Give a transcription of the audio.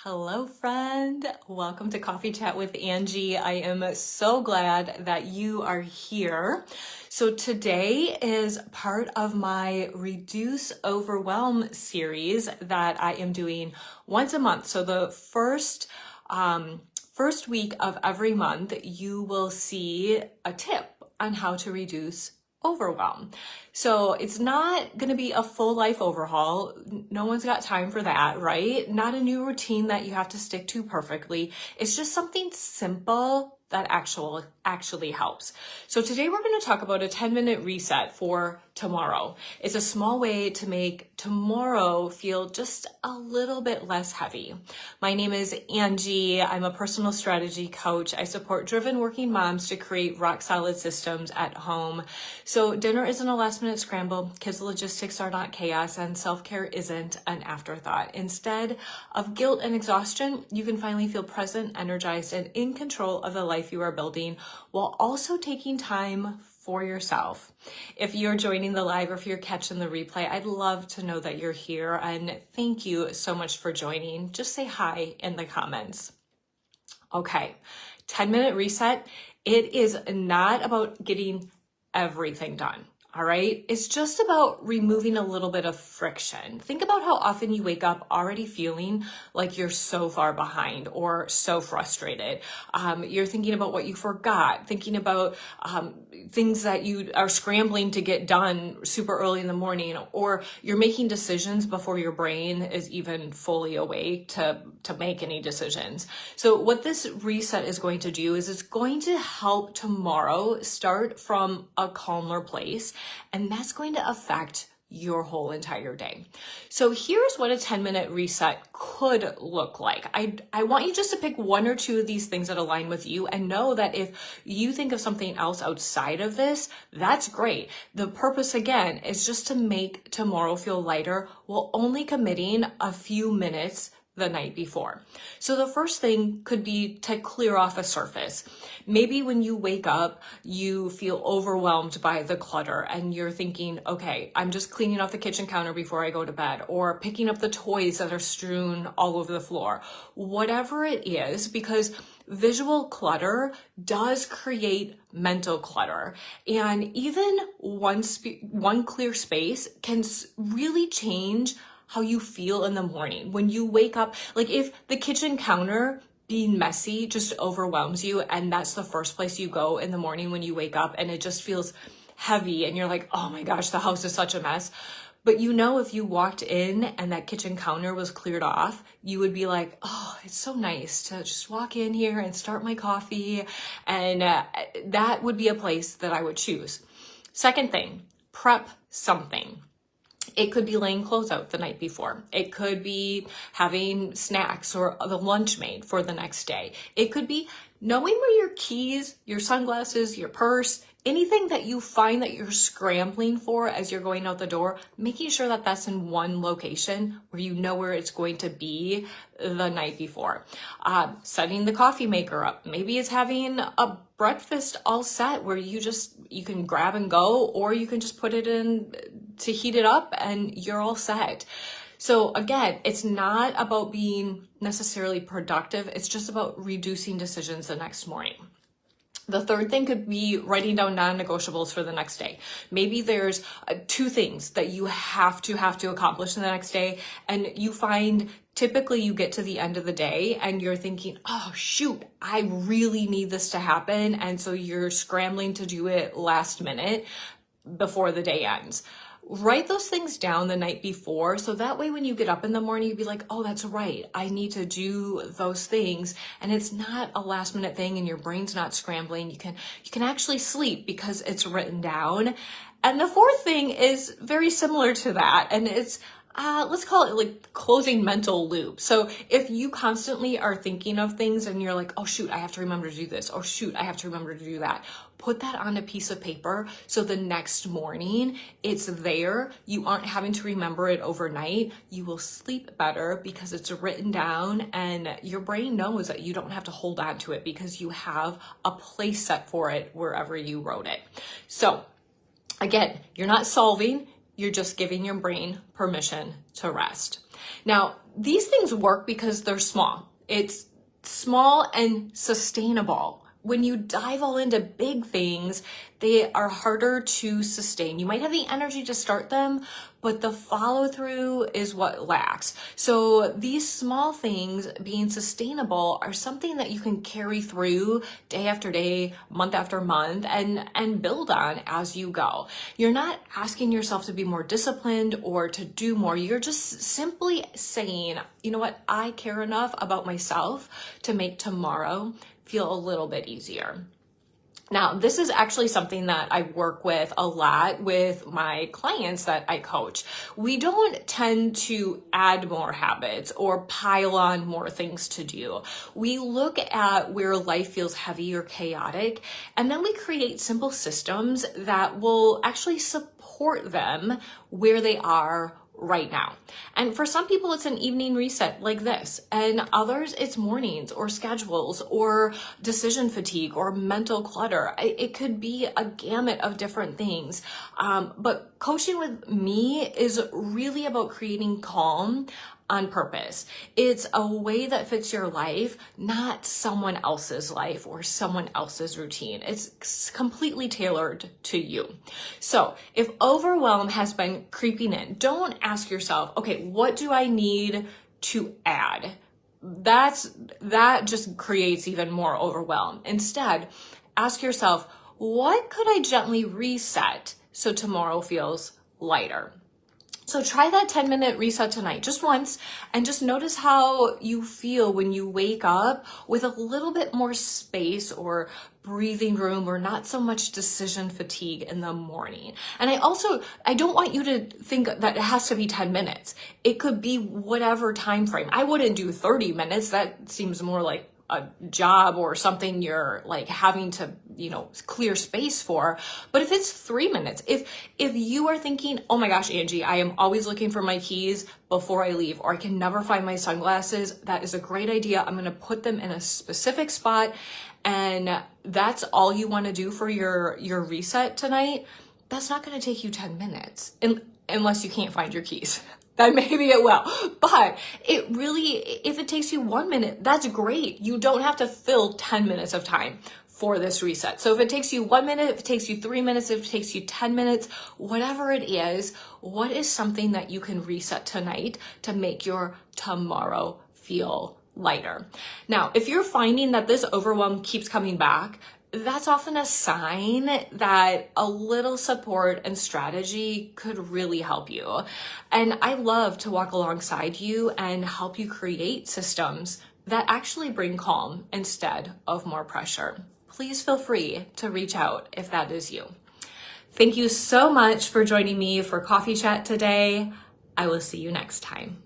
Hello, friend. Welcome to Coffee Chat with Angie. I am so glad that you are here. So today is part of my Reduce Overwhelm series that I am doing once a month. So the first week of every month, you will see a tip on how to reduce overwhelm. So it's not going to be a full life overhaul. No one's got time for that, right? Not a new routine that you have to stick to perfectly. It's just something simple that actually helps. So today we're going to talk about a 10-minute reset for tomorrow. It's a small way to make tomorrow feel just a little bit less heavy. My name is Angie. I'm a personal strategy coach. I support driven working moms to create rock solid systems at home. So dinner isn't a last minute scramble, kids' logistics are not chaos, and self-care isn't an afterthought. Instead of guilt and exhaustion, you can finally feel present, energized, and in control of the life you are building while also taking time for yourself. If you're joining the live or if you're catching the replay, I'd love to know that you're here, and thank you so much for joining. Just say hi in the comments. Okay, 10-minute reset. It is not about getting everything done. All right. It's just about removing a little bit of friction. Think about how often you wake up already feeling like you're so far behind or so frustrated. You're thinking about what you forgot, thinking about things that you are scrambling to get done super early in the morning, or you're making decisions before your brain is even fully awake to make any decisions. So what this reset is going to do is it's going to help tomorrow start from a calmer place. And that's going to affect your whole entire day. So here's what a 10-minute reset could look like. I want you just to pick one or two of these things that align with you, and know that if you think of something else outside of this, that's great. The purpose, again, is just to make tomorrow feel lighter while only committing a few minutes the night before. So the first thing could be to clear off a surface. Maybe when you wake up, you feel overwhelmed by the clutter and you're thinking, okay, I'm just cleaning off the kitchen counter before I go to bed, or picking up the toys that are strewn all over the floor. Whatever it is, because visual clutter does create mental clutter. And even one clear space can really change how you feel in the morning. When you wake up, like if the kitchen counter being messy just overwhelms you, and that's the first place you go in the morning when you wake up, and it just feels heavy and you're like, oh my gosh, the house is such a mess. But you know, if you walked in and that kitchen counter was cleared off, you would be like, oh, it's so nice to just walk in here and start my coffee. And that would be a place that I would choose. Second thing, prep something. It could be laying clothes out the night before. It could be having snacks or the lunch made for the next day. It could be knowing where your keys, your sunglasses, your purse, anything that you find that you're scrambling for as you're going out the door, making sure that that's in one location where you know where it's going to be the night before. Setting the coffee maker up. Maybe it's having a breakfast all set where you can grab and go, or you can just put it in to heat it up and you're all set. So again, it's not about being necessarily productive. It's just about reducing decisions the next morning. The third thing could be writing down non-negotiables for the next day. Maybe there's two things that you have to accomplish in the next day, and you find typically you get to the end of the day and you're thinking, oh shoot, I really need this to happen. And so you're scrambling to do it last minute before the day ends. Write those things down the night before, so that way when you get up in the morning, you'd be like, oh, that's right, I need to do those things. And it's not a last minute thing and your brain's not scrambling. You can actually sleep because it's written down. And the fourth thing is very similar to that, and it's let's call it like closing mental loop. So if you constantly are thinking of things and you're like, oh shoot, I have to remember to do this. Oh shoot, I have to remember to do that. Put that on a piece of paper so the next morning it's there. You aren't having to remember it overnight. You will sleep better because it's written down, and your brain knows that you don't have to hold on to it because you have a place set for it wherever you wrote it. So again, you're not solving. You're just giving your brain permission to rest. Now, these things work because they're small. It's small and sustainable. When you dive all into big things, they are harder to sustain. You might have the energy to start them, but the follow through is what lacks. So these small things being sustainable are something that you can carry through day after day, month after month, and build on as you go. You're not asking yourself to be more disciplined or to do more. You're just simply saying, you know what, I care enough about myself to make tomorrow feel a little bit easier. Now, this is actually something that I work with a lot with my clients that I coach. We don't tend to add more habits or pile on more things to do. We look at where life feels heavy or chaotic, and then we create simple systems that will actually support them where they are right now. And for some people, it's an evening reset like this. And others, it's mornings or schedules or decision fatigue or mental clutter. It could be a gamut of different things. But coaching with me is really about creating calm on purpose. It's a way that fits your life, not someone else's life or someone else's routine. It's completely tailored to you. So if overwhelm has been creeping in, don't ask yourself, okay, what do I need to add? That just creates even more overwhelm. Instead, ask yourself, what could I gently reset so tomorrow feels lighter? So try that 10-minute reset tonight, just once, and just notice how you feel when you wake up with a little bit more space or breathing room or not so much decision fatigue in the morning. And I don't want you to think that it has to be 10 minutes. It could be whatever time frame. I wouldn't do 30 minutes. That seems more like a job or something you're like having to, clear space for. But if it's 3 minutes, if you are thinking, oh my gosh, Angie, I am always looking for my keys before I leave, or I can never find my sunglasses, that is a great idea. I'm going to put them in a specific spot. And that's all you want to do for your reset tonight. That's not going to take you 10 minutes unless you can't find your keys. Then maybe it will. But it really, if it takes you 1 minute, that's great. You don't have to fill 10 minutes of time for this reset. So if it takes you 1 minute, if it takes you 3 minutes, if it takes you 10 minutes, whatever it is, what is something that you can reset tonight to make your tomorrow feel lighter? Now, if you're finding that this overwhelm keeps coming back, that's often a sign that a little support and strategy could really help you. And I love to walk alongside you and help you create systems that actually bring calm instead of more pressure. Please feel free to reach out if that is you. Thank you so much for joining me for Coffee Chat today. I will see you next time.